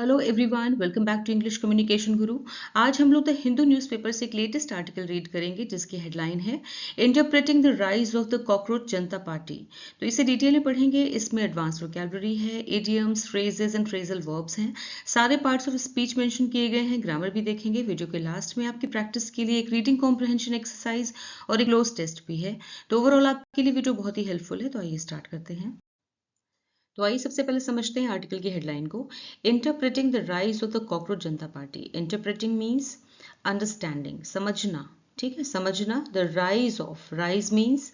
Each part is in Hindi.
Hello everyone, welcome back to English communication Guru. आज हम लोग द हिंदू न्यूज़पेपर से एक लेटेस्ट आर्टिकल रीड करेंगे जिसकी हेडलाइन है interpreting the rise of the Cockroach Janata party. तो इसे डिटेल में पढ़ेंगे। इसमें एडवांस वोकैबुलरी है, idioms, phrases and phrasal verbs हैं। सारे पार्ट्स ऑफ स्पीच मेंशन किए गए हैं, ग्रामर भी देखेंगे। वीडियो के लास्ट में आपकी प्रैक्टिस के लिए एक रीडिंग कॉम्प्रहेंशन एक्सरसाइज और एक क्लोज टेस्ट भी है। तो ओवरऑल आपके लिए वीडियो बहुत ही हेल्पफुल है। तो आइए स्टार्ट करते हैं। तो आइए सबसे पहले समझते हैं आर्टिकल की हेडलाइन को। Interpreting the rise of the Cockroach Janata Party. Interpreting means understanding, समझना। ठीक है, समझना। The rise of, rise means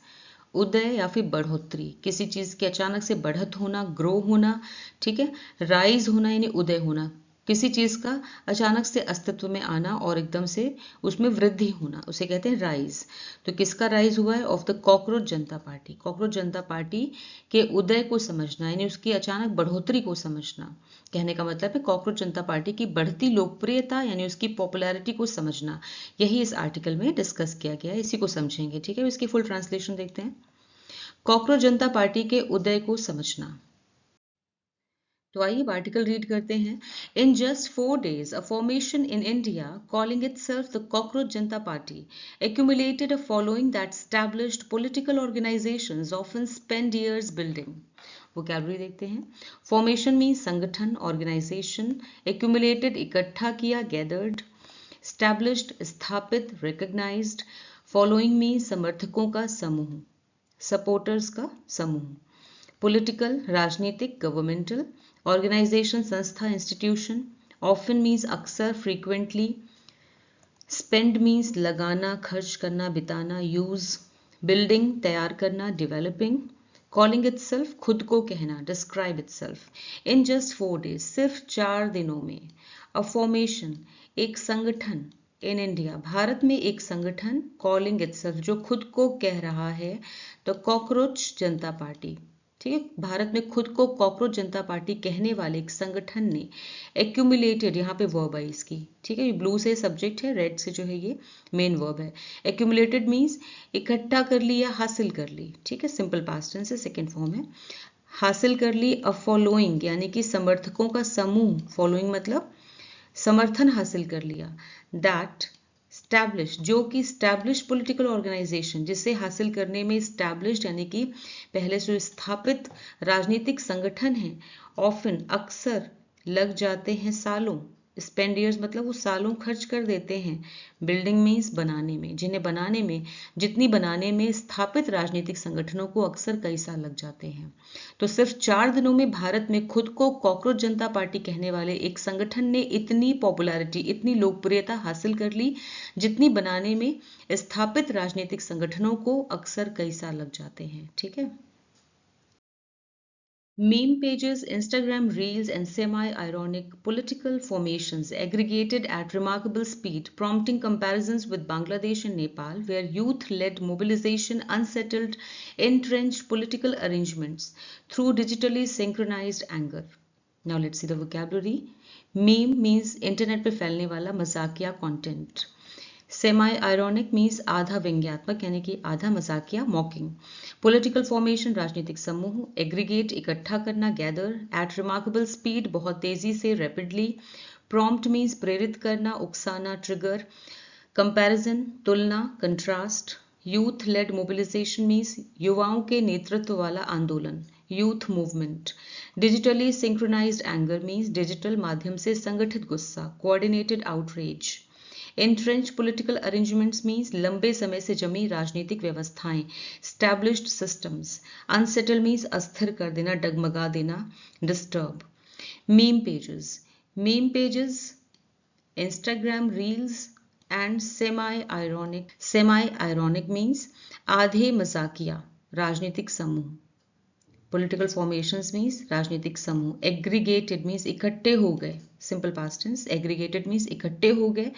उदय या फिर बढ़ोतरी, किसी चीज के अचानक से बढ़त होना, ग्रो होना। ठीक है, राइज होना यानी उदय होना, किसी चीज का अचानक से अस्तित्व में आना और एकदम से उसमें वृद्धि होना, उसे कहते हैं राइज। तो किसका राइज हुआ है? Of the Cockroach Janata party. Cockroach Janata party के उदय को समझना यानी उसकी अचानक बढ़ोतरी को समझना। कहने का मतलब है कॉकरोच जनता पार्टी की बढ़ती लोकप्रियता यानी उसकी पॉपुलैरिटी को समझना। यही इस आर्टिकल में डिस्कस किया गया है, इसी को समझेंगे। ठीक है, इसकी फुल ट्रांसलेशन देखते हैं। कॉकरोच जनता पार्टी के उदय को समझना। तो आइए आर्टिकल रीड करते हैं। In just 4 days, a formation in India calling itself the Cockroach Janata Party accumulated a following that established political organizations often spend years building. Vocabulary देखते हैं। फॉर्मेशन मीन्स संगठन, ऑर्गेनाइजेशन। एक्यूमुलेटेड इकट्ठा किया, गैदर्ड। स्टैब्लिश्ड स्थापित, रिकग्नाइज्ड। फॉलोइंग मीन्स समर्थकों का समूह, सपोर्टर्स का समूह। पॉलिटिकल राजनीतिक, गवर्नमेंटल। ऑर्गेनाइजेशन संस्था, इंस्टीट्यूशन। ऑफन मीन्स अक्सर, फ्रीक्वेंटली। स्पेंड मीन्स लगाना, खर्च करना, बिताना, यूज। बिल्डिंग तैयार करना, डेवलपिंग। कॉलिंग इटसेल्फ खुद को कहना, describe itself. In just 4 days सिर्फ 4 दिनों में। अ फॉर्मेशन एक संगठन। इन इंडिया भारत में एक संगठन। कॉलिंग इटसेल्फ जो खुद को कह रहा है, तो कॉकरोच जनता पार्टी। ठीक है, भारत में खुद को कॉकरोच जनता पार्टी कहने वाले एक संगठन ने एक्यूमुलेटेड, यहाँ पे वर्ब है इसकी। ठीक है, ब्लू से सब्जेक्ट है, रेड से जो है ये मेन वर्ब है। एक्यूमुलेटेड मीन्स इकट्ठा कर ली या हासिल कर ली। ठीक है, सिंपल पास्ट टेंस है, सेकेंड फॉर्म है। हासिल कर ली। अ फॉलोइंग यानी कि समर्थकों का समूह। फॉलोइंग मतलब समर्थन हासिल कर लिया। दैट स्टैब्लिश जो कि स्टैब्लिश पॉलिटिकल ऑर्गेनाइजेशन, जिसे हासिल करने में स्टैब्लिश यानी कि पहले से स्थापित राजनीतिक संगठन है। ऑफन अक्सर, लग जाते हैं सालों। स्पेंड ईयर्स मतलब वो सालों खर्च कर देते हैं। बिल्डिंग मीन्स बनाने में, जिन्हें बनाने में, जितनी बनाने में स्थापित राजनीतिक संगठनों को अक्सर कई साल लग जाते हैं। तो सिर्फ 4 दिनों में भारत में खुद को कॉकरोच जनता पार्टी कहने वाले एक संगठन ने इतनी पॉपुलैरिटी, इतनी लोकप्रियता हासिल कर ली जितनी बनाने में स्थापित राजनीतिक संगठनों को अक्सर कई साल लग जाते हैं। ठीक है। Meme pages, Instagram reels, and semi-ironic political formations aggregated at remarkable speed, prompting comparisons with Bangladesh and Nepal, where youth-led mobilization unsettled entrenched political arrangements through digitally synchronized anger. Now let's see the vocabulary. Meme means internet पे फैलने वाला मजाकिया content. सेमाई आयरॉनिक मीन्स आधा व्यंग्यात्मक यानी कि आधा मजाकिया, मॉकिंग। पॉलिटिकल फॉर्मेशन राजनीतिक समूह। एग्रीगेट इकट्ठा करना, गैदर। एट रिमार्केबल स्पीड बहुत तेजी से, रैपिडली। प्रॉम्प्ट मीन्स प्रेरित करना, उकसाना, ट्रिगर। कंपैरिजन तुलना, contrast. Youth led mobilization means युवाओं के नेतृत्व वाला आंदोलन, youth movement. Digitally synchronized anger means digital माध्यम से संगठित गुस्सा, coordinated outreach. Entrenched political arrangements means लंबे समय से जमी राजनीतिक व्यवस्थाएं, established systems. Unsettle means अस्थिर कर देना, डगमगा देना, disturb. Meme pages. Meme pages, Instagram reels and semi-ironic. Semi-ironic means आधे मजाकिया, राजनीतिक समूह। पॉलिटिकल फॉर्मेशंस मीन्स राजनीतिक समूह। एग्रीगेटेड मीन्स इकट्ठे हो गए, simple past tense. Aggregated means इकट्ठे हो गए।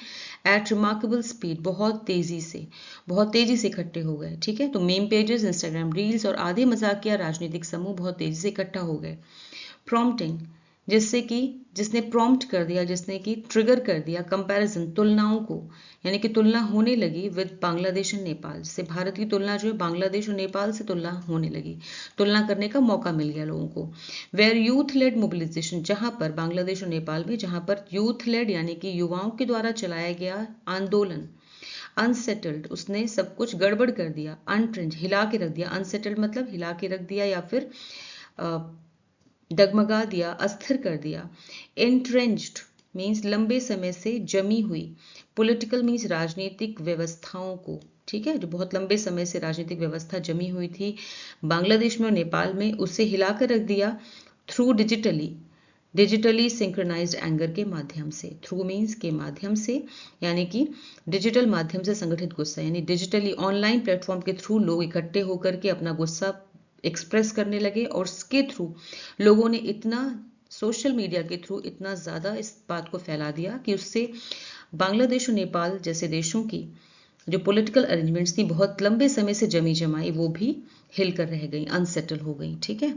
एट रिमार्केबल स्पीड बहुत तेजी से, बहुत तेजी से इकट्ठे हो गए। ठीक है, तो मीम पेजेस, इंस्टाग्राम रील्स और आधे मजाकिया राजनीतिक समूह बहुत तेजी से इकट्ठा हो गए। प्रॉम्प्टिंग जिसने प्रॉम्प्ट कर दिया, जिसने कि ट्रिगर कर दिया कंपैरिजन, तुलनाओं को, यानी कि तुलना होने लगी विद बांग्लादेश एंड नेपाल से। भारत की तुलना जो है बांग्लादेश और नेपाल से तुलना होने लगी, तुलना करने का मौका मिल गया लोगों को। वेयर यूथ लेड मोबिलाइजेशन, जहां पर बांग्लादेश और नेपाल में जहां पर यूथ लेड यानी कि युवाओं के द्वारा चलाया गया आंदोलन, अनसेटल्ड, उसने सब कुछ गड़बड़ कर दिया, अनट्रेंच, हिला के रख दिया, अनसेटल्ड मतलब हिला के रख दिया या फिर डगमगा दिया, अस्थिर कर दिया। एंट्रेंच्ड मीन्स लंबे समय से जमी हुई, पॉलिटिकल मीन्स राजनीतिक व्यवस्थाओं को, ठीक है, जो बहुत लंबे समय से राजनीतिक व्यवस्था जमी हुई थी बांग्लादेश में और नेपाल में, उसे हिलाकर रख दिया थ्रू डिजिटली सिंक्रोनाइज्ड एंगर के माध्यम से। थ्रू मीन्स के माध्यम से, यानी कि डिजिटल माध्यम से संगठित गुस्सा, यानी डिजिटली ऑनलाइन प्लेटफॉर्म के थ्रू लोग इकट्ठे होकर के अपना गुस्सा एक्सप्रेस करने लगे और उसके थ्रू लोगों ने इतना, सोशल मीडिया के थ्रू इतना ज़्यादा इस बात को फैला दिया कि उससे बांग्लादेश और नेपाल जैसे देशों की जो पॉलिटिकल अरेंजमेंट्स थी बहुत लंबे समय से जमी जमाई, वो भी हिल कर रह गई, अनसेटल हो गई, ठीक है।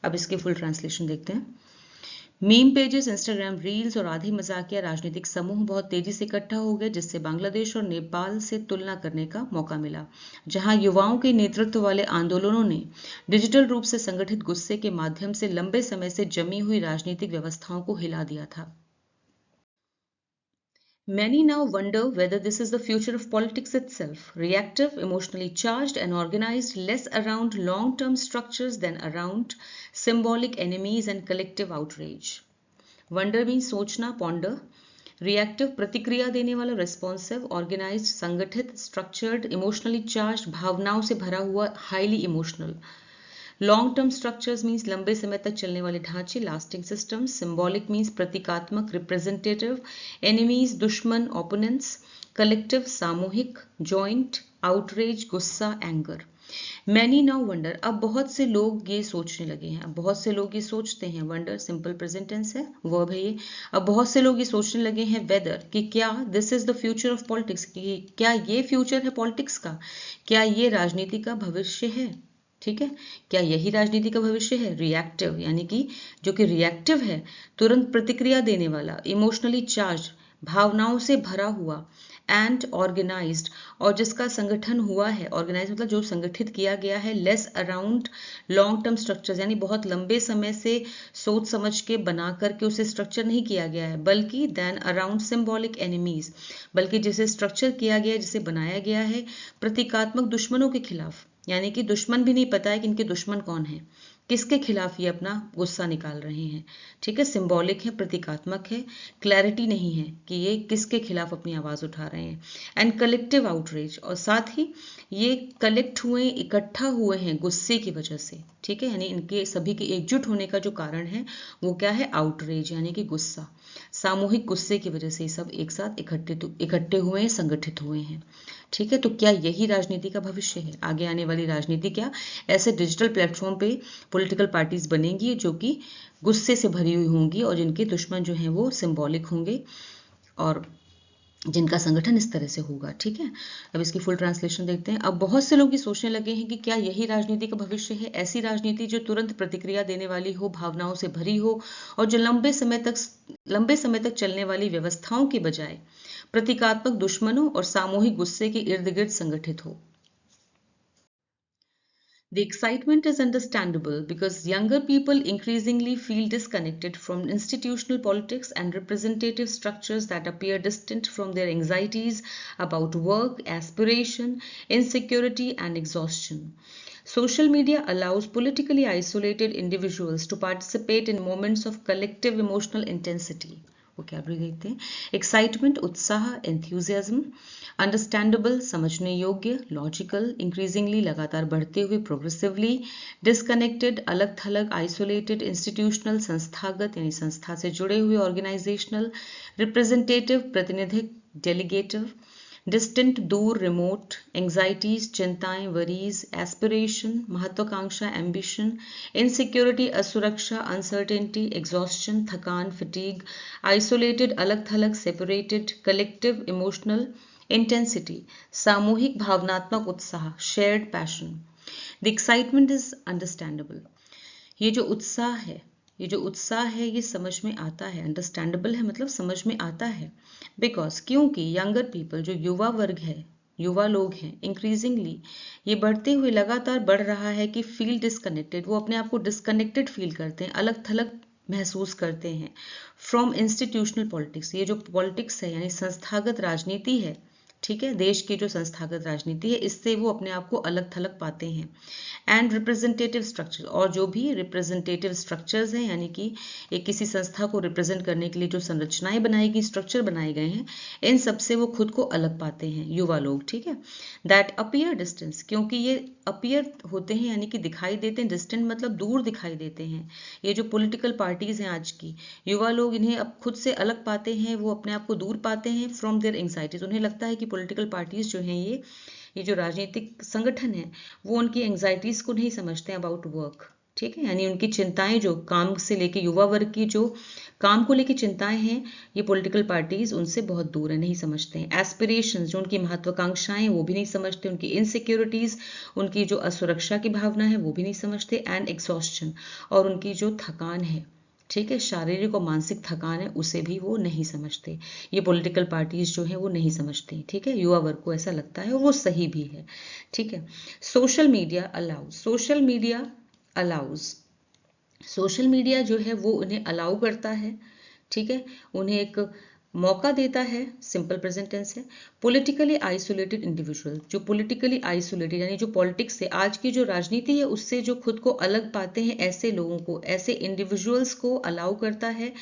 अब इसके फुल ट्रांसलेशन देखते हैं। मीम पेजेस, इंस्टाग्राम रील्स और आधी मजाकिया राजनीतिक समूह बहुत तेजी से इकट्ठा हो गए, जिससे बांग्लादेश और नेपाल से तुलना करने का मौका मिला, जहां युवाओं के नेतृत्व वाले आंदोलनों ने डिजिटल रूप से संगठित गुस्से के माध्यम से लंबे समय से जमी हुई राजनीतिक व्यवस्थाओं को हिला दिया था। Many now wonder whether this is the future of politics itself, reactive, emotionally charged and organized less around long-term structures than around symbolic enemies and collective outrage. Wonder means सोचना, ponder. Reactive प्रतिक्रिया देने वाला, responsive, organized संगठित, structured, emotionally charged भावनाओं से भरा हुआ, highly emotional. Long term structures means लंबे समय तक चलने वाले ढांचे, लास्टिंग सिस्टम। सिंबॉलिक मीन्स प्रतीकात्मक, रिप्रेजेंटेटिव। एनिमीज दुश्मन, ओपोनेंट्स। कलेक्टिव सामूहिक, जॉइंट। आउटरेज गुस्सा, एंगर। मैनी नाउ वंडर, अब बहुत से लोग ये सोचने लगे हैं, अब बहुत से लोग ये सोचते हैं, वंडर सिंपल प्रेजेंट टेंस है, वर्ब है ये। अब बहुत से लोग ये सोचने लगे हैं वेदर, कि क्या this is the future of politics, कि क्या ये फ्यूचर है पॉलिटिक्स का, क्या ये राजनीति का भविष्य है, ठीक है, क्या यही राजनीति का भविष्य है। रिएक्टिव यानी कि जो कि रिएक्टिव है, तुरंत प्रतिक्रिया देने वाला, इमोशनली चार्ज भावनाओं से भरा हुआ, एंड ऑर्गेनाइज्ड और जिसका संगठन हुआ है, ऑर्गेनाइज मतलब जो संगठित किया गया है, less around long term structures यानी बहुत लंबे समय से सोच समझ के बना करके उसे स्ट्रक्चर नहीं किया गया है, बल्कि देन अराउंड सिंबॉलिक एनिमीज, बल्कि जिसे स्ट्रक्चर किया गया है, जिसे बनाया गया है प्रतीकात्मक दुश्मनों के खिलाफ, यानी कि दुश्मन भी नहीं पता है कि इनके दुश्मन कौन है, किसके खिलाफ ये अपना गुस्सा निकाल रहे हैं, ठीक है। सिंबॉलिक है, प्रतीकात्मक है, क्लैरिटी नहीं है कि ये किसके खिलाफ अपनी आवाज उठा रहे हैं। एंड कलेक्टिव आउटरीच, और साथ ही ये कलेक्ट हुए, इकट्ठा हुए हैं गुस्से की वजह से, ठीक है, यानी इनके सभी के एकजुट होने का जो कारण है वो क्या है, आउटरीच यानी कि गुस्सा, सामूहिक गुस्से की वजह से सब एक साथ इकट्ठे हुए हैं, संगठित हुए हैं, ठीक है। तो क्या यही राजनीति का भविष्य है, आगे आने वाली राजनीति, क्या ऐसे डिजिटल प्लेटफॉर्म पे पॉलिटिकल पार्टीज बनेंगी जो कि गुस्से से भरी हुई होंगी और जिनके दुश्मन जो हैं वो सिंबॉलिक होंगे और जिनका संगठन इस तरह से होगा, ठीक है। अब इसकी फुल ट्रांसलेशन देखते हैं। अब बहुत से लोग ये सोचने लगे हैं कि क्या यही राजनीति का भविष्य है, ऐसी राजनीति जो तुरंत प्रतिक्रिया देने वाली हो, भावनाओं से भरी हो और जो लंबे समय तक चलने वाली व्यवस्थाओं के बजाय प्रतीकात्मक दुश्मनों और सामूहिक गुस्से के इर्द गिर्द संगठित हो। The excitement is understandable because younger people increasingly feel disconnected from institutional politics and representative structures that appear distant from their anxieties about work, aspiration, insecurity, and exhaustion. Social media allows politically isolated individuals to participate in moments of collective emotional intensity. Vocabulary देखते हैं। एक्साइटमेंट उत्साह, एंथ्यूजियाज्म, अंडरस्टैंडेबल समझने योग्य, लॉजिकल, इंक्रीजिंगली लगातार बढ़ते हुए, प्रोग्रेसिवली, डिस्कनेक्टेड अलग थलग, आइसोलेटेड, इंस्टीट्यूशनल संस्थागत यानी संस्था से जुड़े हुए, ऑर्गेनाइजेशनल, रिप्रेजेंटेटिव प्रतिनिधिक, डेलीगेटिव, डिस्टेंट दूर, रिमोट, एंग्जाइटीज चिंताएं, वरीज, एस्पिरेशन महत्वाकांक्षा, एम्बिशन, इनसिक्योरिटी असुरक्षा, अनसर्टेनिटी, एग्जॉस्शन थकान, फटीग, आइसोलेटेड अलग थलग, सेपरेटेड, कलेक्टिव इमोशनल इंटेंसिटी सामूहिक भावनात्मक उत्साह, shared passion. The excitement is understandable, ये जो उत्साह है ये जो उत्साह है ये समझ में आता है, अंडरस्टैंडेबल है, मतलब समझ में आता है। बिकॉज क्योंकि यंगर पीपल, जो युवा वर्ग है, युवा लोग हैं, इंक्रीजिंगली ये बढ़ते हुए लगातार बढ़ रहा है कि फील डिस्कनेक्टेड, वो अपने आप को डिस्कनेक्टेड फील करते हैं, अलग थलग महसूस करते हैं फ्रॉम इंस्टीट्यूशनल पॉलिटिक्स। ये जो पॉलिटिक्स है यानी संस्थागत राजनीति है, ठीक है, देश की जो संस्थागत राजनीति है, इससे वो अपने आप को अलग थलग पाते हैं। एंड रिप्रेजेंटेटिव स्ट्रक्चर, और जो भी रिप्रेजेंटेटिव स्ट्रक्चर्स हैं यानी कि एक किसी संस्था को रिप्रेजेंट करने के लिए जो संरचनाएं बनाई गई, स्ट्रक्चर बनाए गए हैं, इन सब से वो खुद को अलग पाते हैं युवा लोग, ठीक है। दैट अपीयर डिस्टेंस, क्योंकि ये अपीयर होते हैं यानी कि दिखाई देते हैं, डिस्टेंट मतलब दूर दिखाई देते हैं। ये जो पॉलिटिकल पार्टीज हैं आज की, युवा लोग इन्हें अब खुद से अलग पाते हैं, वो अपने आप को दूर पाते हैं फ्रॉम देयर एंग्जाइटीज। उन्हें लगता है कि पॉलिटिकल पार्टीज जो हैं, ये जो राजनीतिक संगठन है, वो उनकी एंग्जाइटीज को नहीं समझते हैं अबाउट वर्क, ठीक है, यानी उनकी चिंताएं जो काम से लेके, युवा वर्ग की जो काम को लेके चिंताएं हैं, ये पॉलिटिकल पार्टीज उनसे बहुत दूर है, नहीं समझते हैं। एस्पिरेशंस, जो उनकी महत्वाकांक्षाएं, वो भी नहीं समझते। उनकी इनसिक्योरिटीज, उनकी जो असुरक्षा की भावना है, वो भी नहीं समझते। एंड एग्जॉस्शन, और उनकी जो थकान है, ठीक है, शारीरिक और मानसिक थकान है, उसे भी वो नहीं समझते। ये पॉलिटिकल पार्टीज जो है वो नहीं समझते, ठीक है, युवा वर्ग को ऐसा लगता है और वो सही भी है, ठीक है। Social media allows, social media allows, social media जो है वो उन्हें अलाउ करता है, ठीक है, उन्हें एक मौका देता है, सिंपल प्रेजेंट टेंस है। पॉलिटिकली आइसोलेटेड इंडिविजुअल, जो पॉलिटिकली आइसोलेटेड यानी जो पॉलिटिक्स से, आज की जो राजनीति है उससे जो खुद को अलग पाते हैं, ऐसे लोगों को, ऐसे इंडिविजुअल्स को अलाउ करता है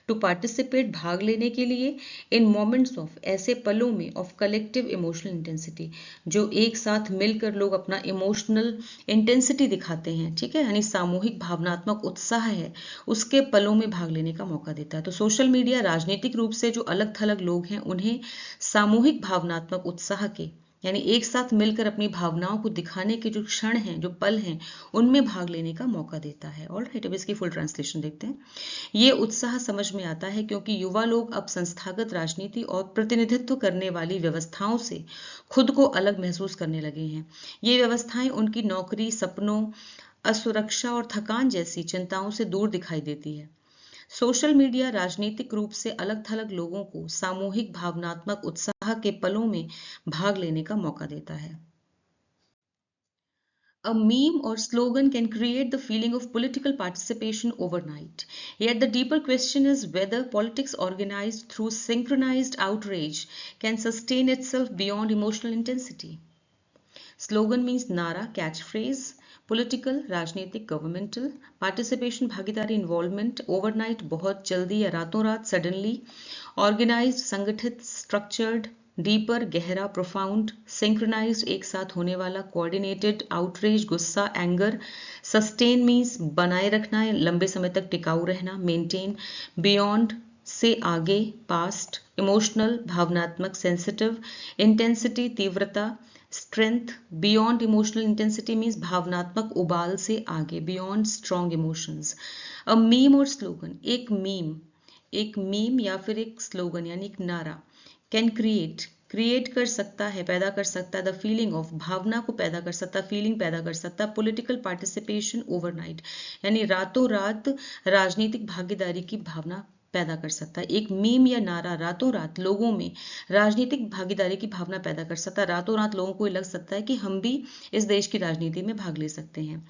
टू पार्टिसिपेट, भाग लेने के लिए, इन मोमेंट्स ऑफ, ऐसे पलों में, ऑफ कलेक्टिव इमोशनल इंटेंसिटी, जो एक साथ मिलकर लोग अपना इमोशनल इंटेंसिटी दिखाते हैं, ठीक है, यानी सामूहिक भावनात्मक उत्साह है, उसके पलों में भाग लेने का मौका देता है। तो सोशल मीडिया राजनीतिक रूप से जो अलग थलग लोग हैं, उन्हें सामूहिक भावनात्मक उत्साह के, यानी एक साथ मिलकर अपनी भावनाओं को दिखाने के जो क्षण हैं, जो पल हैं, उनमें भाग लेने का मौका देता है। ऑलराइट, अब इसकी फुल ट्रांसलेशन देखते हैं। ये उत्साह समझ में आता है क्योंकि युवा लोग अब संस्थागत राजनीति और प्रतिनिधित्व करने वाली व्यवस्थाओं से खुद को अलग महसूस करने लगे हैं। ये व्यवस्थाएं उनकी नौकरी, सपनों, असुरक्षा और थकान जैसी चिंताओं से दूर दिखाई देती है। सोशल मीडिया राजनीतिक रूप से अलग थलग लोगों को सामूहिक भावनात्मक उत्साह के पलों में भाग लेने का मौका देता है। A meme or slogan can create the feeling of political participation overnight. Yet the deeper question is whether politics organized through synchronized outrage can sustain itself beyond emotional intensity. Slogan means नारा, catchphrase, political, राजनीतिक, governmental, participation, भागीदारी, involvement, overnight, बहुत जल्दी या रातों रात, suddenly, organized, संगठित, structured, डीपर, गहरा, प्रोफाउंड, सिंक्रोनाइज्ड, एक साथ होने वाला, कोऑर्डिनेटेड, आउटरेज, गुस्सा, एंगर, सस्टेन मीन्स बनाए रखना, लंबे समय तक टिकाऊ रहना, मेंटेन, बियॉन्ड से आगे, पास्ट, इमोशनल, भावनात्मक, सेंसिटिव, इंटेंसिटी, तीव्रता, strength, beyond emotional intensity means भावनात्मक उबाल से आगे, beyond strong emotions. A meme और स्लोगन, एक मीम या फिर एक स्लोगन यानी एक नारा, कैन क्रिएट कर सकता है, पैदा कर सकता है, द फीलिंग ऑफ, भावना को पैदा कर सकता है, फीलिंग पैदा कर सकता है, पॉलिटिकल पार्टिसिपेशन ओवरनाइट, यानी रातों रात राजनीतिक भागीदारी की भावना पैदा कर सकता है। एक मीम या नारा रातों रात लोगों में राजनीतिक भागीदारी की भावना पैदा कर सकता है। रातों रात लोगों को लग सकता है कि हम भी इस देश की राजनीति में भाग ले सकते हैं।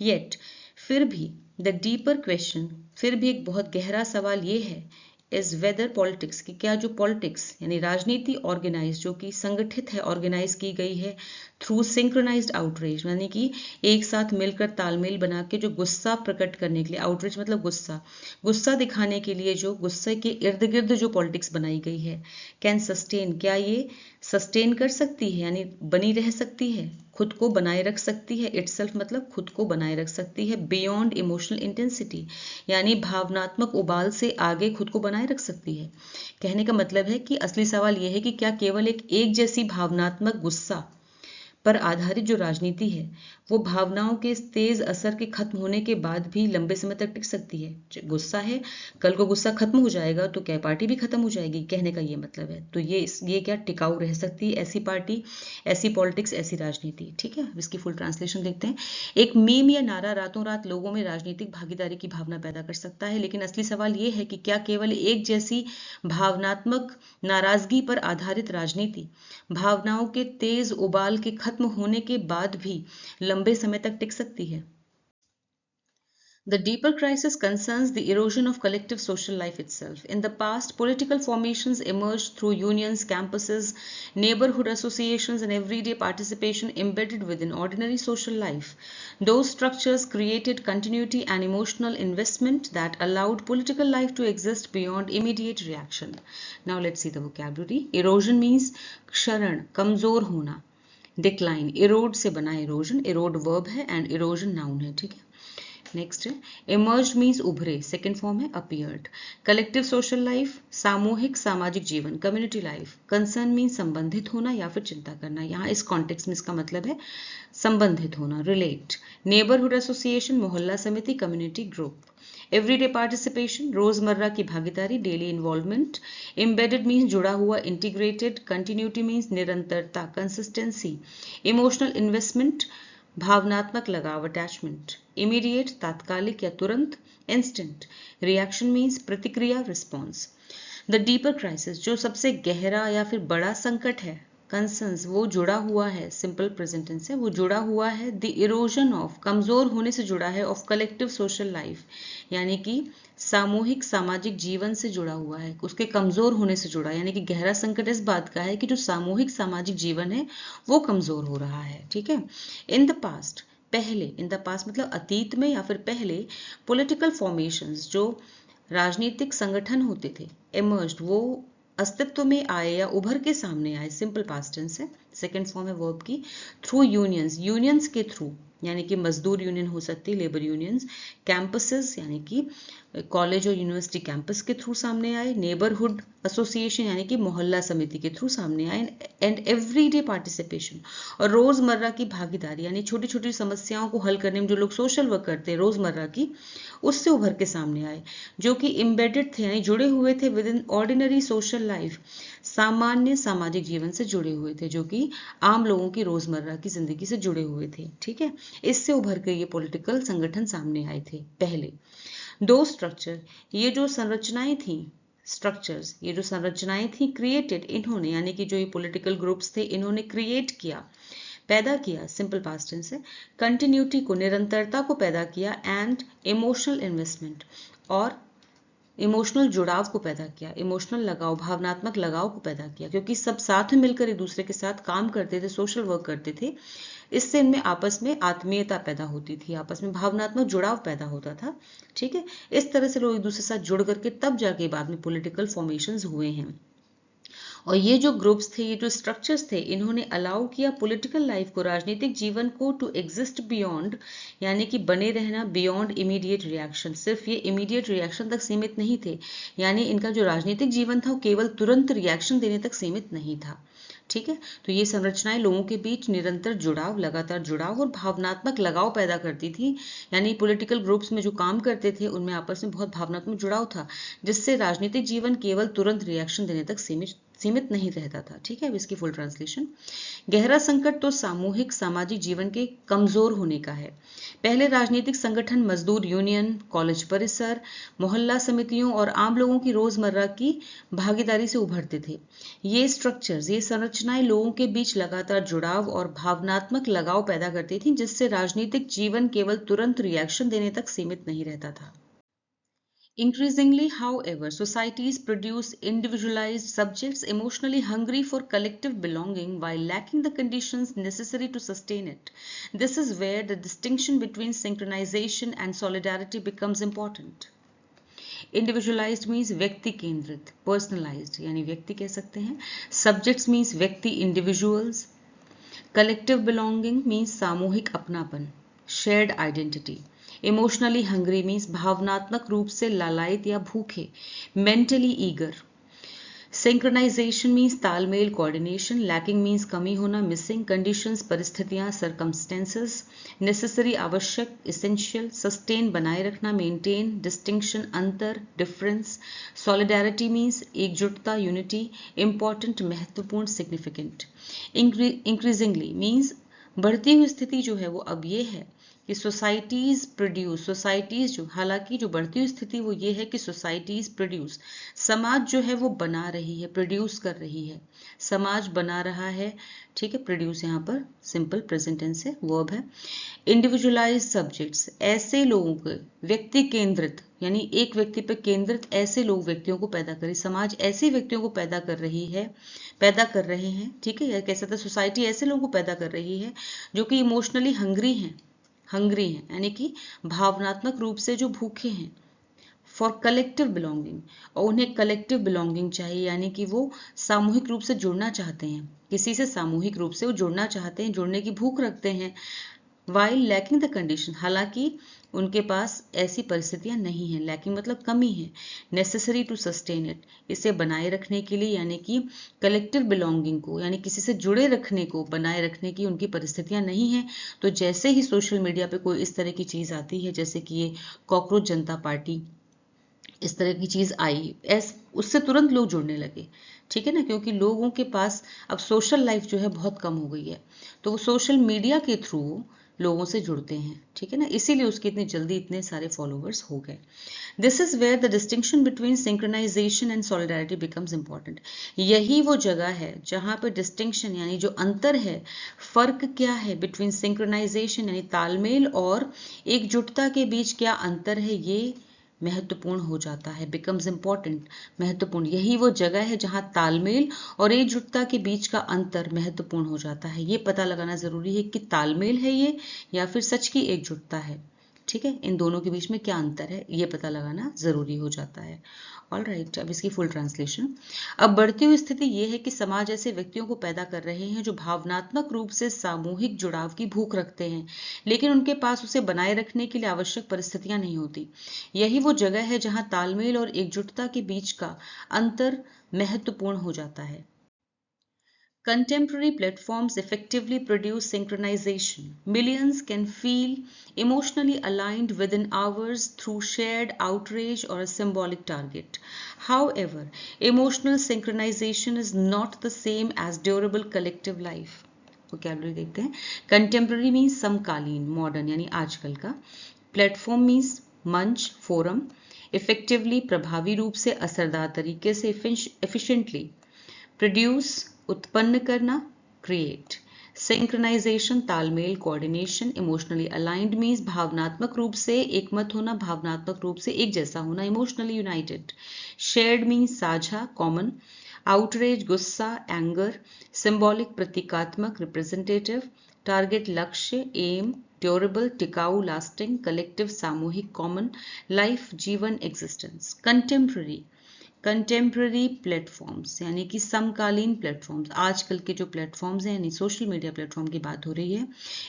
येट, फिर भी, द डीपर क्वेश्चन, फिर भी एक बहुत गहरा सवाल ये है, इज वेदर पॉलिटिक्स, कि क्या जो पॉलिटिक्स यानी राजनीति ऑर्गेनाइज, जो कि संगठित है, ऑर्गेनाइज की गई है थ्रू सिंक्रोनाइज्ड आउटरीच, यानी कि एक साथ मिलकर तालमेल बना के जो गुस्सा प्रकट करने के लिए, आउटरीच मतलब गुस्सा दिखाने के लिए जो गुस्से के इर्द गिर्द जो पॉलिटिक्स बनाई गई है, कैन सस्टेन, क्या ये सस्टेन कर सकती है, यानी बनी रह सकती है, खुद को बनाए रख सकती है, इटसेल्फ मतलब खुद को बनाए रख सकती है, बियॉन्ड इमोशनल इंटेंसिटी, यानी भावनात्मक उबाल से आगे खुद को बनाए रख सकती है। कहने का मतलब है कि असली सवाल यह है कि क्या केवल एक जैसी भावनात्मक गुस्सा पर आधारित जो राजनीति है वो भावनाओं के इस तेज असर के खत्म होने के बाद भी लंबे समय तक टिक सकती है। गुस्सा है, कल को गुस्सा खत्म हो जाएगा तो क्या पार्टी भी खत्म हो जाएगी, कहने का ये मतलब है। तो ये क्या टिकाऊ रह सकती है ऐसी पार्टी, ऐसी पॉलिटिक्स, ऐसी राजनीति। ठीक है, इसकी फुल ट्रांसलेशन देखते हैं। एक मीम या नारा रातों रात लोगों में राजनीतिक भागीदारी की भावना पैदा कर सकता है, लेकिन असली सवाल ये है कि क्या केवल एक जैसी भावनात्मक नाराजगी पर आधारित राजनीति भावनाओं के तेज उबाल के खत्म होने के बाद भी लंबे समय तक टिक सकती है? The deeper crisis concerns the erosion of collective social life itself. In the past, political formations emerged through unions, campuses, neighborhood associations, and everyday participation embedded within ordinary social life. Those structures created continuity and emotional investment that allowed political life to exist beyond immediate reaction. Now let's see the vocabulary. Erosion means क्षरण, कमजोर होना, decline, erode से बना erosion, erode verb है and erosion noun है, ठीक है। नेक्स्ट है emerged मीन्स उभरे, सेकेंड फॉर्म है appeared। कलेक्टिव सोशल लाइफ, सामूहिक सामाजिक जीवन, कम्युनिटी लाइफ। कंसर्न मीन्स संबंधित होना या फिर चिंता करना, यहाँ इस कॉन्टेक्स्ट में इसका मतलब है संबंधित होना, रिलेट। नेबरहुड एसोसिएशन, मोहल्ला समिति, कम्युनिटी ग्रुप। एवरीडे पार्टिसिपेशन, रोजमर्रा की भागीदारी, डेली इन्वॉल्वमेंट। एम्बेडेड मीन्स जुड़ा हुआ, इंटीग्रेटेड। कंटिन्यूटी मीन्स निरंतरता, कंसिस्टेंसी। इमोशनल इन्वेस्टमेंट, भावनात्मक लगाव, अटैचमेंट। इमीडिएट, तात्कालिक या तुरंत। इंस्टेंट। रिएक्शन मीन्स प्रतिक्रिया, रिस्पॉन्स। द डीपर क्राइसिस, जो सबसे गहरा या फिर बड़ा संकट है। कंसर्न्स, वो जुड़ा हुआ है, सिंपल प्रेजेंट टेंस है, वो जुड़ा हुआ है। द इरोजन ऑफ, कमजोर होने से जुड़ा है, ऑफ कलेक्टिव सोशल लाइफ, यानी कि सामूहिक सामाजिक जीवन से जुड़ा हुआ है, उसके कमजोर होने से जुड़ा, यानी कि गहरा संकट इस बात का है कि जो सामूहिक सामाजिक जीवन है वो कमजोर हो रहा है। ठीक है। इन द पास्ट, पहले, इन द पास्ट मतलब अतीत में या फिर पहले, पॉलिटिकल फॉर्मेशंस, जो राजनीतिक संगठन होते थे, emerged, वो अस्तित्व में आए या उभर के सामने आए, सिंपल पास्ट टेंस है, सेकेंड फॉर्म है वर्ब की। थ्रू यूनियंस, यूनियंस के थ्रू, यानी कि मजदूर यूनियन हो सकती है, लेबर यूनियंस। कैंपसेस, यानी कि कॉलेज और यूनिवर्सिटी कैंपस के थ्रू सामने आए। नेबरहुड एसोसिएशन, यानी कि मोहल्ला समिति के थ्रू सामने आए। एंड एवरीडे पार्टिसिपेशन, और रोजमर्रा की भागीदारी, यानी छोटी छोटी समस्याओं को हल करने में जो लोग सोशल वर्क करते हैं रोजमर्रा की, उससे उभर के सामने आए, जो कि इम्बेडेड थे, यानी जुड़े हुए थे with in ordinary social life, सामान्य सामाजिक जीवन से जुड़े हुए थे, जो कि आम लोगों की रोजमर्रा की जिंदगी से जुड़े हुए थे। ठीक है, इससे उभर के ये पॉलिटिकल संगठन सामने आए थे पहले। दो स्ट्रक्चर, ये जो संरचनाएं थी, स्ट्रक्चर्स, ये जो संरचनाएं थी, क्रिएटेड, इन्होंने, यानी कि जो ये पॉलिटिकल ग्रुप्स थे, इन्होंने क्रिएट किया, पैदा किया, सिंपल पास्ट टेंस है, कंटिन्यूटी को, निरंतरता को पैदा किया। एंड इमोशनल इन्वेस्टमेंट, और इमोशनल जुड़ाव को पैदा किया, इमोशनल लगाव, भावनात्मक लगाव को पैदा किया, क्योंकि सब साथ में मिलकर एक दूसरे के साथ काम करते थे, सोशल वर्क करते थे। इससे इनमें आपस में आत्मीयता पैदा होती थी, आपस में भावनात्मक जुड़ाव पैदा होता था। ठीक है, इस तरह से लोग एक दूसरे के साथ जुड़ करके तब जाके बाद में पॉलिटिकल फॉर्मेशंस हुए हैं। और ये जो ग्रुप्स थे, ये जो स्ट्रक्चर्स थे, इन्होंने अलाउ किया पॉलिटिकल लाइफ को, राजनीतिक जीवन को, टू एग्जिस्ट बियॉन्ड, यानी कि बने रहना, बियॉन्ड इमीडिएट रिएक्शन। सिर्फ ये इमीडिएट रिएक्शन तक सीमित नहीं थे, यानी इनका जो राजनीतिक जीवन था वो केवल तुरंत रिएक्शन देने तक सीमित नहीं था। ठीक है, तो ये संरचनाएं लोगों के बीच निरंतर जुड़ाव, लगातार जुड़ाव और भावनात्मक लगाव पैदा करती थी, यानी पॉलिटिकल ग्रुप्स में जो काम करते थे उनमें आपस में बहुत भावनात्मक जुड़ाव था, जिससे राजनीतिक जीवन केवल तुरंत रिएक्शन देने तक सीमित नहीं रहता था। ठीक है, अब इसकी फुल ट्रांसलेशन। गहरा संकट तो सामूहिक सामाजिक जीवन के कमजोर होने का है। पहले राजनीतिक संगठन मजदूर यूनियन, कॉलेज परिसर, मोहल्ला समितियों और आम लोगों की रोजमर्रा की भागीदारी से उभरते थे। ये स्ट्रक्चर्स, ये संरचनाएं लोगों के बीच लगातार जुड़ाव और भावनात्मक लगाव पैदा करती थीं, जिससे राजनीतिक जीवन केवल तुरंत रिएक्शन देने तक सीमित नहीं रहता था। Increasingly, however, societies produce individualized subjects emotionally hungry for collective belonging while lacking the conditions necessary to sustain it. This is where the distinction between synchronization and solidarity becomes important. Individualized means व्यक्ति केंद्रित, personalized यानी व्यक्ति कह सकते हैं। Subjects means व्यक्ति, individuals. Collective belonging means सामूहिक अपनापन, shared identity. Emotionally hungry means भावनात्मक रूप से लालायित या भूखे, मेंटली ईगर। सिंक्रोनाइजेशन मीन्स तालमेल, कोऑर्डिनेशन। लैकिंग मीन्स कमी होना, मिसिंग। कंडीशंस परिस्थितियां, सर्कमस्टेंसेस। नेसेसरी आवश्यक, इसेंशियल। सस्टेन बनाए रखना, मेंटेन। डिस्टिंक्शन अंतर, डिफरेंस। सॉलिडारिटी मीन्स एकजुटता, यूनिटी। इंपॉर्टेंट महत्वपूर्ण, सिग्निफिकेंट। इंक्रीजिंगली मीन्स बढ़ती हुई स्थिति जो है वो अब ये है कि सोसाइटीज प्रोड्यूस, सोसाइटीज जो, हालांकि जो बढ़ती हुई स्थिति वो ये है कि सोसाइटीज प्रोड्यूस, समाज जो है वो बना रही है, प्रोड्यूस कर रही है, समाज बना रहा है। ठीक है, प्रोड्यूस यहाँ पर सिंपल प्रेजेंट टेंस है, वर्ब है। इंडिविजुअलाइज सब्जेक्ट्स, ऐसे लोगों के, व्यक्ति केंद्रित यानी एक व्यक्ति पर केंद्रित ऐसे लोग व्यक्तियों को पैदा करे, समाज ऐसे व्यक्तियों को पैदा कर रही है, पैदा कर रहे हैं। ठीक है, या कह सकते हैं सोसाइटी ऐसे लोगों को पैदा कर रही है जो कि इमोशनली हंग्री हैं, हंग्री हैं यानी कि भावनात्मक रूप से जो भूखे हैं। फॉर कलेक्टिव बिलोंगिंग, और उन्हें कलेक्टिव बिलोंगिंग चाहिए यानी कि वो सामूहिक रूप से जुड़ना चाहते हैं, किसी से सामूहिक रूप से वो जुड़ना चाहते हैं, जुड़ने की भूख रखते हैं। वाइल लैकिंग द कंडीशन, हालांकि उनके पास ऐसी परिस्थितियां नहीं है, लैकिंग मतलब कमी है। नेसेसरी टू सस्टेन इट, इसे बनाए रखने के लिए यानी कि कलेक्टिव बिलोंगिंग को यानी किसी से जुड़े रखने को बनाए रखने की उनकी परिस्थितियां नहीं है। तो जैसे ही सोशल मीडिया पे कोई इस तरह की चीज आती है, जैसे कि ये कॉकरोच जनता पार्टी, इस तरह की चीज आई, उससे तुरंत लोग जुड़ने लगे। ठीक है ना, क्योंकि लोगों के पास अब सोशल लाइफ जो है बहुत कम हो गई है, तो वो सोशल मीडिया के थ्रू लोगों से जुड़ते हैं। ठीक है ना, इसीलिए उसके इतनी जल्दी इतने सारे फॉलोवर्स हो गए। This is where the distinction between synchronization and solidarity becomes important. यही वो जगह है जहां पर डिस्टिंक्शन यानी जो अंतर है, फर्क क्या है बिटवीन सिंक्रोनाइजेशन यानी तालमेल और एकजुटता के बीच क्या अंतर है, ये महत्वपूर्ण हो जाता है। बिकम्स इंपॉर्टेंट, महत्वपूर्ण, यही वो जगह है जहां तालमेल और एकजुटता के बीच का अंतर महत्वपूर्ण हो जाता है। ये पता लगाना जरूरी है कि तालमेल है ये या फिर सच की एकजुटता है। ठीक है, इन दोनों के बीच में क्या अंतर है ये पता लगाना जरूरी हो जाता है। ऑल राइट, अब इसकी फुल ट्रांसलेशन। अब बढ़ती हुई स्थिति ये है कि समाज ऐसे व्यक्तियों को पैदा कर रहे हैं जो भावनात्मक रूप से सामूहिक जुड़ाव की भूख रखते हैं, लेकिन उनके पास उसे बनाए रखने के लिए आवश्यक परिस्थितियां नहीं होती। यही वो जगह है जहां तालमेल और एकजुटता के बीच का अंतर महत्वपूर्ण हो जाता है। Contemporary platforms effectively produce synchronization. Millions can feel emotionally aligned within hours through shared outrage or a symbolic target. However, emotional synchronization is not the same as durable collective life. vocabulary देखते हैं। Contemporary means समकालीन, modern यानी आजकल का। Platform means मंच, फोरम। Effectively प्रभावी रूप से, असरदार तरीके से, efficiently। प्रोड्यूस उत्पन्न करना, क्रिएट। सिंक्रोनाइजेशन तालमेल, कोऑर्डिनेशन। इमोशनली अलाइंड मीन्स भावनात्मक रूप से एकमत होना, भावनात्मक रूप से एक जैसा होना, इमोशनली यूनाइटेड। शेयर्ड मीन्स साझा, कॉमन। आउटरेज गुस्सा, एंगर। सिंबॉलिक प्रतीकात्मक, रिप्रेजेंटेटिव। टारगेट लक्ष्य, एम। ड्यूरेबल टिकाऊ, लास्टिंग। कलेक्टिव सामूहिक, कॉमन। लाइफ जीवन, एग्जिस्टेंस। कंटेम्प्ररी कंटेम्प्ररी प्लेटफॉर्म्स यानी कि समकालीन प्लेटफॉर्म्स, आजकल के जो प्लेटफॉर्म्स हैं यानी सोशल मीडिया प्लेटफॉर्म की बात हो रही है।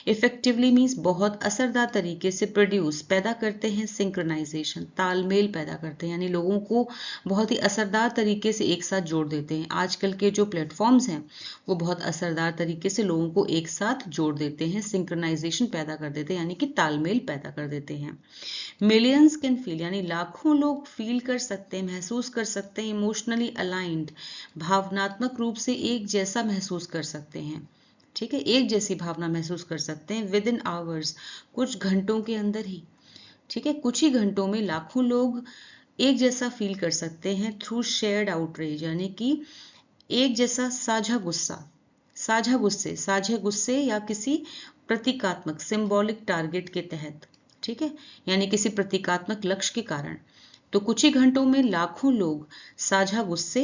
इफेक्टिवली मीन्स बहुत असरदार तरीके से, प्रोड्यूस पैदा करते हैं, सिंक्रोनाइजेशन तालमेल पैदा करते हैं यानी लोगों को बहुत ही असरदार तरीके से एक साथ जोड़ देते हैं। आजकल के जो प्लेटफॉर्म्स हैं वो बहुत असरदार तरीके से लोगों को एक साथ जोड़ देते हैं, सिंक्रोनाइजेशन पैदा कर देते हैं यानी कि तालमेल पैदा कर देते हैं। मिलियंस कैन फील यानी लाखों लोग फील कर सकते हैं, महसूस कर सकते हैं, इमोशनली अलाइंड भावनात्मक रूप से एक जैसा महसूस कर सकते हैं। ठीक है, एक जैसी भावना महसूस कर सकते हैं विद इन आवर्स, कुछ घंटों के अंदर ही। ठीक है, कुछ ही घंटों में लाखों लोग एक जैसा फील कर सकते हैं थ्रू शेयर्ड आउटरेज यानी कि एक जैसा साझा गुस्सा, साझे गुस्से या किसी प्रतीकात्मक सिंबॉलिक टारगेट के तहत। ठीक है, यानी किसी प्रतीकात्मक लक्ष्य के कारण। तो कुछ ही घंटों में लाखों लोग साझा गुस्से,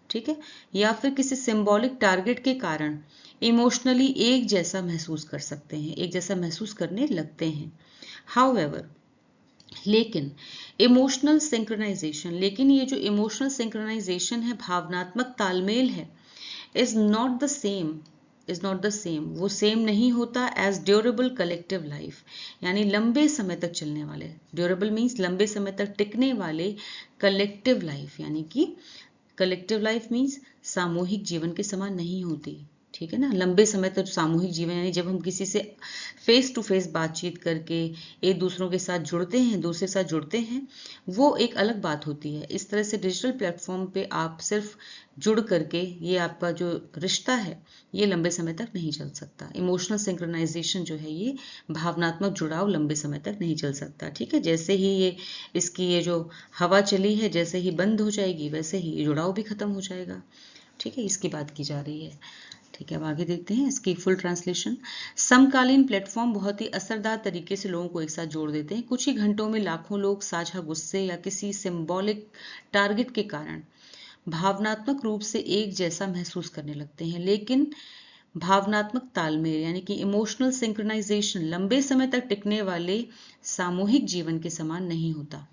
ठीक है, या फिर किसी सिंबॉलिक टारगेट के कारण इमोशनली एक जैसा महसूस कर सकते हैं, एक जैसा महसूस करने लगते हैं। हाउएवर, लेकिन इमोशनल सिंक्रोनाइजेशन, लेकिन ये जो इमोशनल सिंक्रोनाइजेशन है, भावनात्मक तालमेल है, इज नॉट द सेम, वो सेम नहीं होता एज ड्यूरेबल कलेक्टिव लाइफ यानी लंबे समय तक चलने वाले, ड्यूरेबल मीन्स लंबे समय तक टिकने वाले, कलेक्टिव लाइफ यानी कि कलेक्टिव लाइफ मीन्स सामूहिक जीवन के समान नहीं होती, ठीक है ना। लंबे समय तक सामूहिक जीवन यानी जब हम किसी से फेस टू फेस बातचीत करके एक दूसरों के साथ जुड़ते हैं, दूसरे के साथ जुड़ते हैं, वो एक अलग बात होती है। इस तरह से डिजिटल प्लेटफॉर्म पे आप सिर्फ जुड़ करके ये आपका जो रिश्ता है ये लंबे समय तक नहीं चल सकता। इमोशनल सिंक्रोनाइजेशन जो है, ये भावनात्मक जुड़ाव लंबे समय तक नहीं चल सकता, ठीक है। जैसे ही ये जो हवा चली है, जैसे ही बंद हो जाएगी वैसे ही ये जुड़ाव भी खत्म हो जाएगा, ठीक है। इसकी बात की जा रही है, ठीक है। अब आगे देखते हैं इसकी फुल ट्रांसलेशन। समकालीन प्लेटफॉर्म बहुत ही असरदार तरीके से लोगों को एक साथ जोड़ देते हैं। कुछ ही घंटों में लाखों लोग साझा गुस्से या किसी सिंबॉलिक टारगेट के कारण भावनात्मक रूप से एक जैसा महसूस करने लगते हैं, लेकिन भावनात्मक तालमेल यानी कि इमोशनल सिंक्रोनाइजेशन लंबे समय तक टिकने वाले सामूहिक जीवन के समान नहीं होता,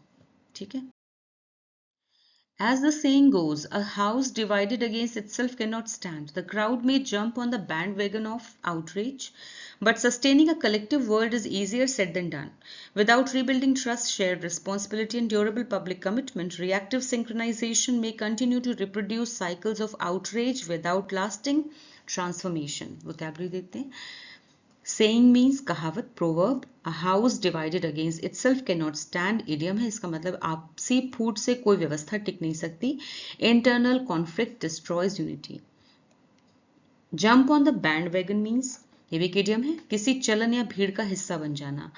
ठीक है। As the saying goes, a house divided against itself cannot stand. The crowd may jump on the bandwagon of outrage, but sustaining a collective world is easier said than done. Without rebuilding trust, shared responsibility, and durable public commitment, reactive synchronization may continue to reproduce cycles of outrage without lasting transformation. Vocabulary देखते हैं. Saying means कहावत, proverb. A house divided against itself cannot stand. Idiom है, इसका मतलब आपसी फूट से कोई व्यवस्था टिक नहीं सकती. Internal conflict destroys unity. Jump on the bandwagon means, ये भी एक idiom है, किसी चलन या भीड़ का हिस्सा बन जाना.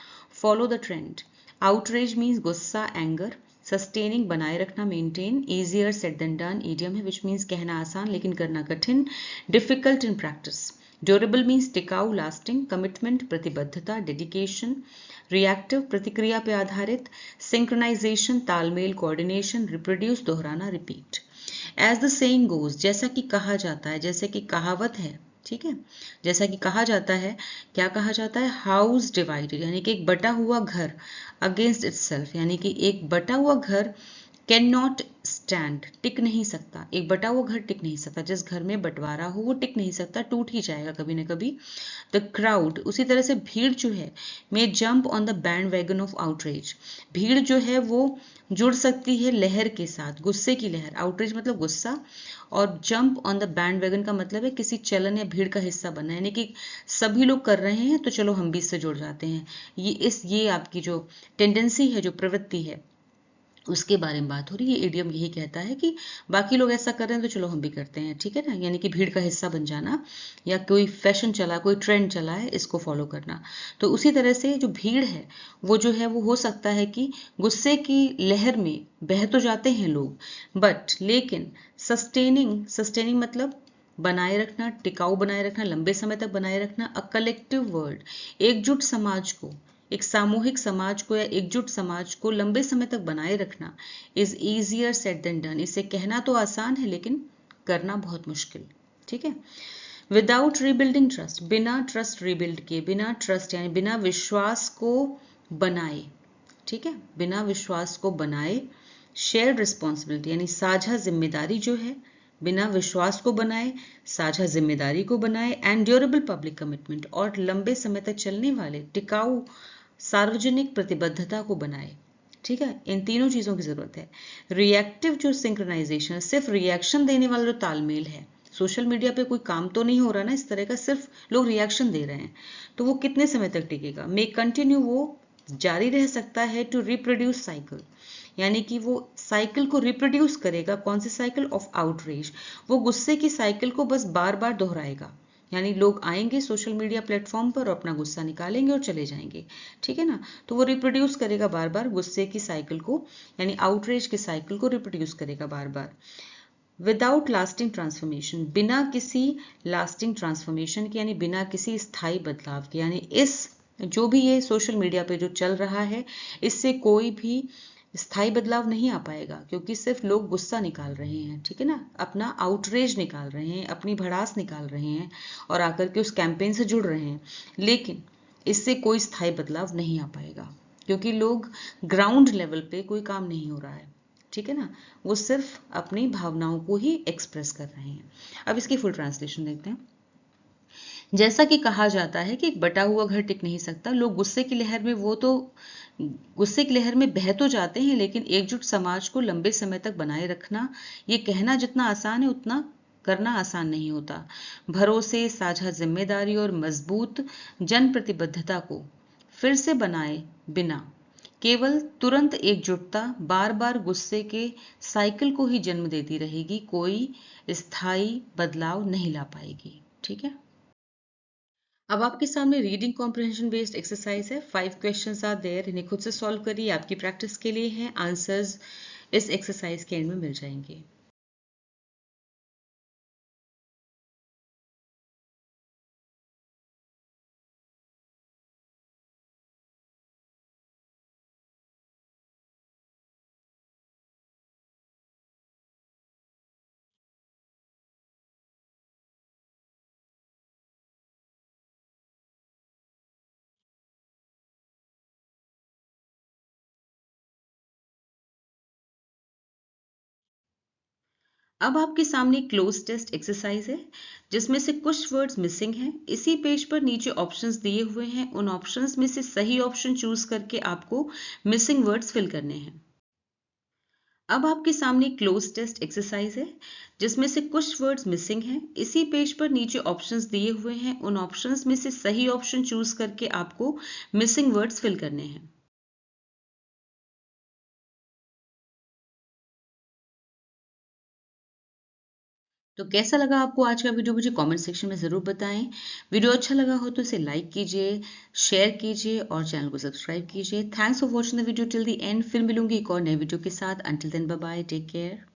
Follow the trend. Outrage means गुस्सा, anger. Sustaining बनाए रखना, maintain. Easier said than done. Idiom है which means कहना आसान लेकिन करना कठिन. Difficult in practice. Durable means टिकाऊ, लास्टिंग. कमिटमेंट प्रतिबद्धता, डेडिकेशन. रिएक्टिव प्रतिक्रिया पे आधारित. सिंक्रोनाइजेशन तालमेल, कोऑर्डिनेशन. रिप्रोड्यूस दोहराना, repeat. As the saying goes, जैसा कि कहा जाता है, जैसे कि कहावत है, ठीक है। जैसा कि कहा जाता है, क्या कहा जाता है, हाउस डिवाइडेड यानी कि एक बटा हुआ घर, अगेंस्ट इटसेल्फ यानी कि एक बटा हुआ घर कैन नॉट स्टैंड, टिक नहीं सकता. एक बटा हुआ घर टिक नहीं सकता. जिस घर में बंटवारा हो वो टिक नहीं सकता, टूट ही जाएगा कभी ना कभी. द क्राउड, उसी तरह से भीड़ जो है, may jump on the bandwagon of outreach, भीड़ जो है वो जुड़ सकती है लहर के साथ, गुस्से की लहर. आउटरीच मतलब गुस्सा, और jump on the band wagon का मतलब है किसी चलन या भीड़ का हिस्सा बनना, यानी कि सभी लोग कर रहे हैं तो चलो हम भी इससे जुड़ जाते हैं. ये आपकी जो टेंडेंसी है, जो प्रवृत्ति है, उसके बारे में बात हो रही है. ये इडियम यही कहता है कि बाकी लोग ऐसा कर रहे हैं तो चलो हम भी करते हैं, ठीक है ना. यानी कि भीड़ का हिस्सा बन जाना, या कोई फैशन चला, कोई ट्रेंड चला है, इसको फॉलो करना. तो उसी तरह से जो भीड़ है वो जो है वो हो सकता है कि गुस्से की लहर में बह तो जाते हैं लोग, बट लेकिन सस्टेनिंग मतलब बनाए रखना, टिकाऊ बनाए रखना, लंबे समय तक बनाए रखना. अ कलेक्टिव वर्ल्ड, एकजुट समाज को, एक सामूहिक समाज को या एकजुट समाज को लंबे समय तक बनाए रखना is easier said than done. इसे कहना तो आसान है लेकिन करना बहुत मुश्किल, ठीक है. विदाउट रीबिल्डिंग ट्रस्ट, बिना ट्रस्ट रीबिल्ड किए, बिना ट्रस्ट यानी बिना विश्वास को बनाए, ठीक है, बिना विश्वास को बनाए. शेयर्ड रिस्पॉन्सिबिलिटी यानी साझा जिम्मेदारी जो है, बिना विश्वास को बनाए, साझा जिम्मेदारी को बनाए. एंड ड्यूरेबल पब्लिक कमिटमेंट, और लंबे समय तक चलने वाले टिकाऊ सार्वजनिक प्रतिबद्धता को बनाए, ठीक है. इन तीनों चीजों की जरूरत है. रिएक्टिव जो सिंक्रोनाइजेशन, सिर्फ रिएक्शन देने वाला जो तालमेल है, सोशल मीडिया पे कोई काम तो नहीं हो रहा ना इस तरह का, सिर्फ लोग रिएक्शन दे रहे हैं, तो वो कितने समय तक टिकेगा. मे कंटिन्यू, वो जारी रह सकता है. टू रिप्रोड्यूस साइकिल यानी कि वो साइकिल को रिप्रोड्यूस करेगा. कौन सी साइकिल, ऑफ आउटरीच. वो गुस्से की साइकिल को बस बार बार दोहराएगा, यानी लोग आएंगे सोशल मीडिया प्लेटफॉर्म पर और अपना गुस्सा निकालेंगे और चले जाएंगे, ठीक है ना. तो वो रिप्रोड्यूस करेगा बार बार गुस्से की साइकिल को, यानी आउटरीच की साइकिल को रिप्रोड्यूस करेगा बार बार. विदाउट लास्टिंग ट्रांसफॉर्मेशन, बिना किसी लास्टिंग ट्रांसफॉर्मेशन के, यानी बिना किसी स्थायी बदलाव के. यानी इस जो भी ये सोशल मीडिया पे जो चल रहा है, इससे कोई भी स्थायी बदलाव नहीं आ पाएगा, क्योंकि सिर्फ लोग गुस्सा निकाल रहे हैं, ठीक है ना, अपना आउटरेज निकाल रहे हैं, अपनी भड़ास निकाल रहे हैं और आकर के उस कैंपेन से जुड़ रहे हैं. लेकिन इससे कोई स्थायी बदलाव नहीं आ पाएगा, क्योंकि लोग ग्राउंड लेवल पे कोई काम नहीं हो रहा है, ठीक है ना. वो सिर्फ अपनी भावनाओं को ही एक्सप्रेस कर रहे हैं. अब इसकी फुल ट्रांसलेशन देखते हैं. जैसा कि कहा जाता है कि एक बटा हुआ घर टिक नहीं सकता. लोग गुस्से की लहर में वो तो गुस्से की लहर में बह तो जाते हैं, लेकिन एकजुट समाज को लंबे समय तक बनाए रखना, ये कहना जितना आसान है उतना करना आसान नहीं होता। भरोसे, साझा जिम्मेदारी और मजबूत जन प्रतिबद्धता को फिर से बनाए बिना केवल तुरंत एकजुटता बार बार गुस्से के साइकिल को ही जन्म देती रहेगी, कोई स्थायी बदलाव नहीं ला पाएगी। ठीक है, अब आपके सामने रीडिंग कॉम्प्रिहेंशन बेस्ड एक्सरसाइज है। 5 क्वेश्चंस आर देयर, इन्हें खुद से सॉल्व करिए, आपकी प्रैक्टिस के लिए हैं। आंसर्स इस एक्सरसाइज के एंड में मिल जाएंगे। अब आपके सामने क्लोज टेस्ट एक्सरसाइज है, जिसमें से कुछ वर्ड्स मिसिंग हैं। इसी पेज पर नीचे ऑप्शंस दिए हुए हैं, उन ऑप्शंस में से सही ऑप्शन चूज करके आपको मिसिंग वर्ड्स फिल करने हैं। अब आपके सामने क्लोज टेस्ट एक्सरसाइज है, जिसमें से कुछ वर्ड्स मिसिंग हैं। इसी पेज पर नीचे ऑप्शंस दिए हुए हैं, उन ऑप्शंस में से सही ऑप्शन चूज करके आपको मिसिंग वर्ड्स फिल करने हैं। तो कैसा लगा आपको आज का वीडियो, मुझे कमेंट सेक्शन में ज़रूर बताएं। वीडियो अच्छा लगा हो तो इसे लाइक कीजिए, शेयर कीजिए और चैनल को सब्सक्राइब कीजिए। Thanks for watching the video till the end. फिर मिलूंगी एक और नए वीडियो के साथ। Until then bye bye, take care.